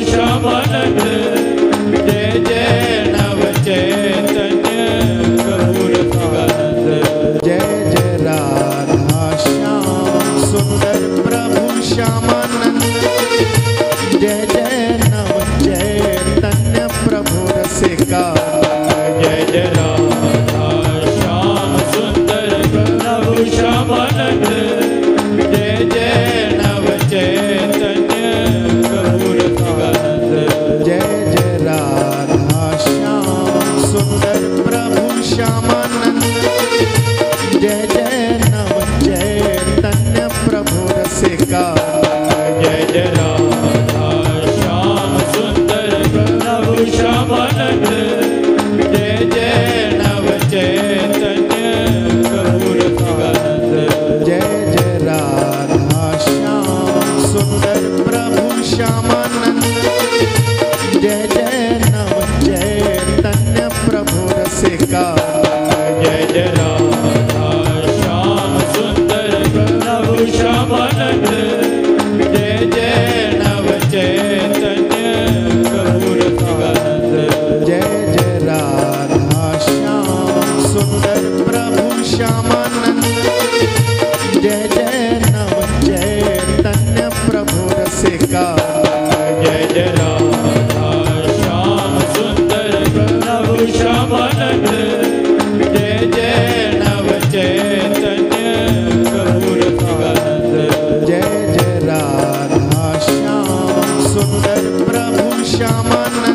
श्यामानंद जय जय नव चैतन्य प्रभु रसिकानंद जय जय राधा श्याम सुंदर प्रभु श्यामानंद जय जय नव चैतन्य प्रभु रसिकानंद जय जय राधा श्याम सुंदर प्रभु श्यामानंद जय जय नव चैतन्य प्रभु रसिकानंद जय जय राधा श्याम सुंदर प्रभु श्यामानंद जय जय नव चैतन्य प्रभु रसिकानंद जय जय राधा श्याम सुंदर प्रभु श्यामानंद जय जय नव चैतन्य प्रभु रसिकानंद जय जय राधा श्याम सुंदर प्रभु श्यामानंद जय जय नव चैतन्य प्रभु रसिकानंद जय जय राधा श्याम सुंदर प्रभु श्यामानंद जय जय नव चैतन्य प्रभु रसिकानंद जय जय राधा श्याम सुंदर प्रभु श्यामानंद जय जय नव चैतन्य प्रभु रसिकानंद जय जय राधा श्याम सुंदर प्रभु श्यामानंद जय जय नव चैतन्य प्रभु रसिकानंद जय जय राधा श्याम सुंदर प्रभु श्यामानंद